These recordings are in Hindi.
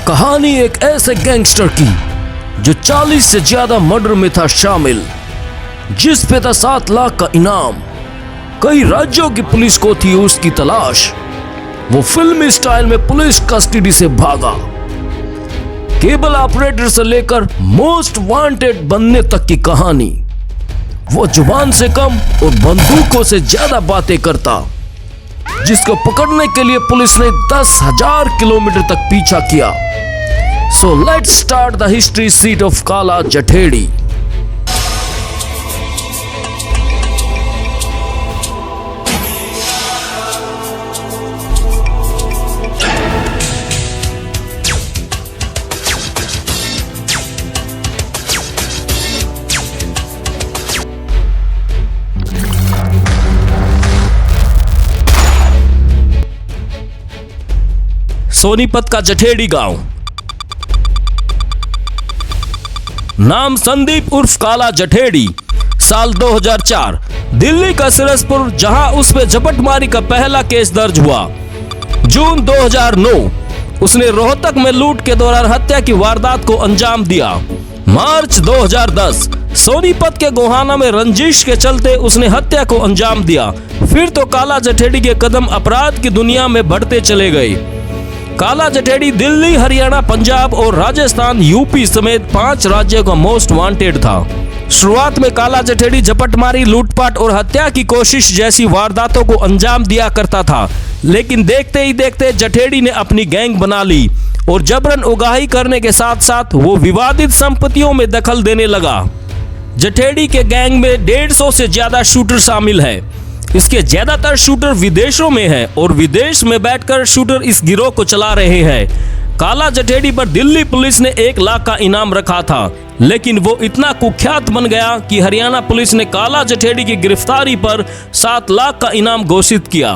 कहानी एक ऐसे गैंगस्टर की जो 40 से ज्यादा मर्डर में था शामिल, जिस पे था 7 लाख का इनाम। कई राज्यों की पुलिस को थी उसकी तलाश। वो फिल्मी स्टाइल में पुलिस कस्टडी से भागा। केबल ऑपरेटर से लेकर मोस्ट वांटेड बनने तक की कहानी। वो जुबान से कम और बंदूकों से ज्यादा बातें करता, जिसको पकड़ने के लिए पुलिस ने 10,000 किलोमीटर तक पीछा किया। So let's start the history seat of काला जठेड़ी। सोनीपत का जठेड़ी गांव। नाम संदीप उर्फ काला जठेड़ी। साल 2004। दिल्ली का सिरसपुर, जहां उस पे झपटमारी का पहला केस दर्ज हुआ। जून 2009 उसने रोहतक में लूट के दौरान हत्या की वारदात को अंजाम दिया। मार्च 2010 सोनीपत के गोहाना में रंजिश के चलते उसने हत्या को अंजाम दिया। फिर तो काला जठेड़ी के कदम अपराध की दुनिया में बढ़ते चले गए। काला जठेड़ी दिल्ली, हरियाणा, पंजाब और राजस्थान, यूपी समेत 5 राज्यों का मोस्ट वांटेड था। शुरुआत में काला जठेड़ी झपटमारी, लूटपाट और हत्या की कोशिश जैसी वारदातों को अंजाम दिया करता था, लेकिन देखते ही देखते जठेड़ी ने अपनी गैंग बना ली और जबरन उगाही करने के साथ साथ वो विवादित संपत्तियों में दखल देने लगा। जठेड़ी के गैंग में 150 से ज्यादा शूटर शामिल है। इसके ज्यादातर शूटर विदेशों में हैं और विदेश में बैठकर शूटर इस गिरोह को चला रहे हैं। काला जठेड़ी पर दिल्ली पुलिस ने 1 लाख का इनाम रखा था, लेकिन वो इतना कुख्यात बन गया कि हरियाणा पुलिस ने काला जठेड़ी की गिरफ्तारी पर 7 लाख का इनाम घोषित किया।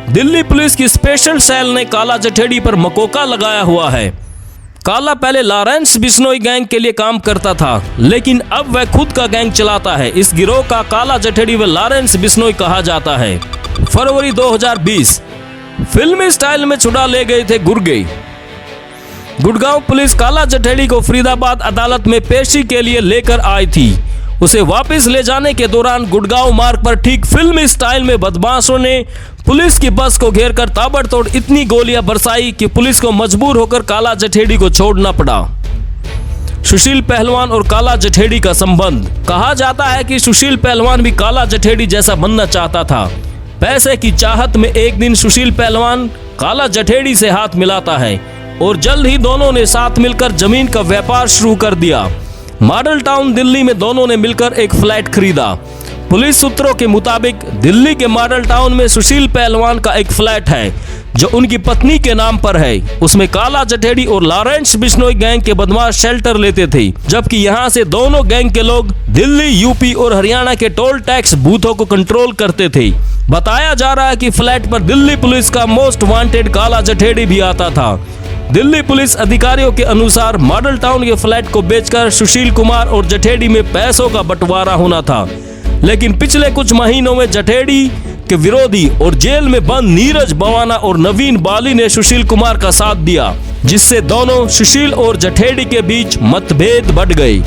दिल्ली पुलिस की स्पेशल सेल ने काला जठेड़ी पर मकोका लगाया हुआ है। काला पहले लॉरेंस बिश्नोई गैंग के लिए काम करता था, लेकिन अब वह खुद का गैंग चलाता है। इस गिरोह का काला जठेड़ी व लॉरेंस बिश्नोई कहा जाता है। फरवरी 2020 फिल्मी स्टाइल में छुड़ा ले गए थे गुर्गे। गुड़गांव पुलिस काला जठेड़ी को फरीदाबाद अदालत में पेशी के लिए लेकर आई थी। उसे वापस ले जाने के दौरान गुड़गांव मार्ग पर ठीक फिल्मी स्टाइल में बदमाशों ने पुलिस की बस को घेरकर ताबड़तोड़ इतनी गोलियां बरसाई कि पुलिस को मजबूर होकर काला जठेड़ी को छोड़ना पड़ा। सुशील पहलवान और काला जठेड़ी का संबंध। कहा जाता है कि सुशील पहलवान भी काला जठेड़ी जैसा बनना चाहता था। पैसे की चाहत में एक दिन सुशील पहलवान काला जठेड़ी से हाथ मिलाता है और जल्द ही दोनों ने साथ मिलकर जमीन का व्यापार शुरू कर दिया। मॉडल टाउन दिल्ली में दोनों ने मिलकर एक फ्लैट खरीदा। पुलिस सूत्रों के मुताबिक दिल्ली के मॉडल टाउन में सुशील पहलवान का एक फ्लैट है जो उनकी पत्नी के नाम पर है। उसमें काला जठेड़ी और लॉरेंस बिश्नोई गैंग के बदमाश शेल्टर लेते थे, जबकि यहाँ से दोनों गैंग के लोग दिल्ली, यूपी और हरियाणा के टोल टैक्स बूथों को कंट्रोल करते थे। बताया जा रहा है कि फ्लैट पर दिल्ली पुलिस का मोस्ट वांटेड काला जठेड़ी भी आता था। दिल्ली पुलिस अधिकारियों के अनुसार मॉडल टाउन के फ्लैट को बेचकर सुशील कुमार और जठेड़ी में पैसों का बंटवारा होना था, लेकिन पिछले कुछ महीनों में जठेड़ी के विरोधी और जेल में बंद नीरज बवाना और नवीन बाली ने सुशील कुमार का साथ दिया, जिससे दोनों सुशील और जठेड़ी के बीच मतभेद बढ़ गए।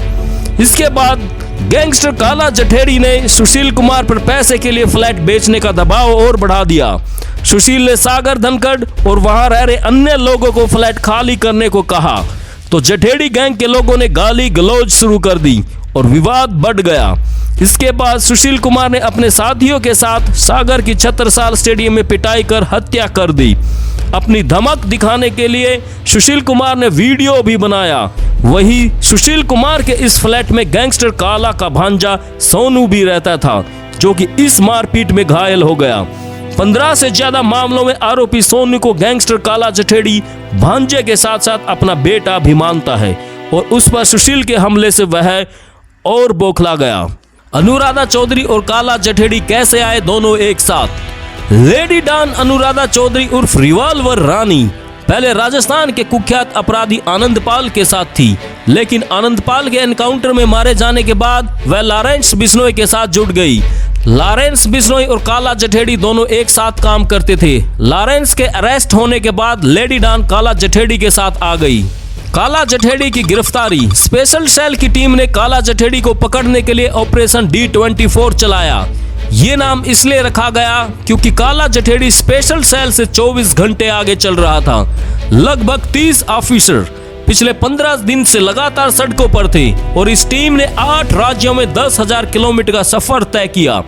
इसके बाद गैंगस्टर काला जठेड़ी ने सुशील कुमार पर पैसे के लिए फ्लैट बेचने का दबाव और बढ़ा दिया। सुशील ने सागर धनखड़ और वहां रह रहे अन्य लोगों को फ्लैट खाली करने को कहा, तो जठेड़ी गैंग के लोगों ने गाली गलौज शुरू कर दी और विवाद बढ़ गया। इसके बाद सुशील कुमार ने अपने साथियों के साथ सागर की छत्रसाल स्टेडियम में पिटाई कर हत्या कर दी। अपनी धमक दिखाने के लिए सुशील कुमार ने वीडियो भी बनाया। वही सुशील कुमार के इस फ्लैट में गैंगस्टर काला का भांजा सोनू भी रहता था, जो कि इस मारपीट में घायल हो गया। 15 से ज्यादा मामलों में आरोपी सोनू को गैंगस्टर काला जठेड़ी भांजे के साथ साथ अपना बेटा भी मानता है और उस पर सुशील के हमले से वह और बौखला गया। अनुराधा चौधरी और काला जठेड़ी कैसे आए दोनों एक साथ? लेडी डॉन अनुराधा चौधरी उर्फ रिवॉल्वर रानी पहले राजस्थान के कुख्यात अपराधी आनंदपाल के साथ थी, लेकिन आनंदपाल के एनकाउंटर में मारे जाने के बाद वह लॉरेंस बिश्नोई के साथ जुड़ गई। लॉरेंस बिश्नोई और काला जठेड़ी दोनों एक साथ काम करते थे। लॉरेंस के अरेस्ट होने के बाद लेडी डॉन काला जठेड़ी के साथ आ गई। काला जठेड़ी की गिरफ्तारी। स्पेशल सेल की टीम ने काला जठेड़ी को पकड़ने के लिए ऑपरेशन D24 चलाया। ये नाम इसलिए रखा गया क्योंकि काला जठेड़ी स्पेशल सेल से 24 घंटे आगे चल रहा था। लगभग 30 ऑफिसर पिछले 15 दिन से लगातार सड़कों पर थे और इस टीम ने 8 राज्यों में 10,000 किलोमीटर का सफर तय किया।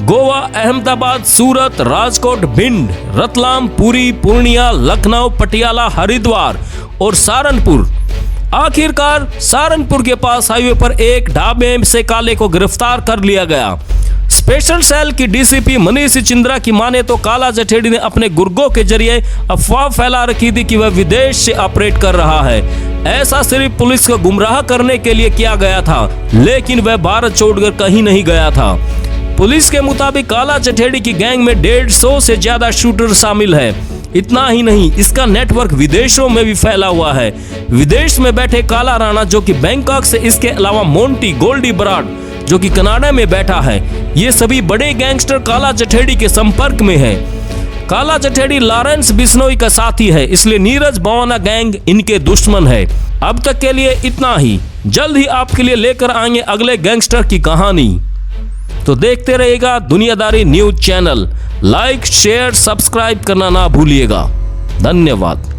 गोवा, अहमदाबाद, सूरत, राजकोट, भिंड, रतलाम, पुरी, पूर्णिया, लखनऊ, पटियाला, हरिद्वार और सहारनपुर। आखिरकार सहारनपुर के पास हाईवे पर एक ढाबे से काले को गिरफ्तार कर लिया गया। स्पेशल सेल की डीसीपी मनीष चिंद्रा की माने तो काला जठेड़ी ने अपने गुर्गों के जरिए अफवाह फैला रखी थी कि वह विदेश से ऑपरेट कर रहा है। ऐसा सिर्फ पुलिस को गुमराह करने के लिए किया गया था, लेकिन वह भारत छोड़कर कहीं नहीं गया था। पुलिस के मुताबिक काला जठेड़ी की गैंग में 150 से ज्यादा शूटर शामिल है। इतना ही नहीं, इसका नेटवर्क विदेशों में भी फैला हुआ है। विदेश में बैठे काला राणा जो कि बैंकॉक से, इसके अलावा मोंटी गोल्डी बराड जो कि कनाडा में बैठा है, ये सभी बड़े गैंगस्टर काला जठेड़ी के संपर्क में है। काला जठेड़ी लॉरेंस बिश्नोई का साथी है, इसलिए नीरज भवाना गैंग इनके दुश्मन है। अब तक के लिए इतना ही। जल्द ही आपके लिए लेकर आएंगे अगले गैंगस्टर की कहानी। तो देखते रहिएगा दुनियादारी news channel. Like, share, subscribe करना ना भूलिएगा। धन्यवाद।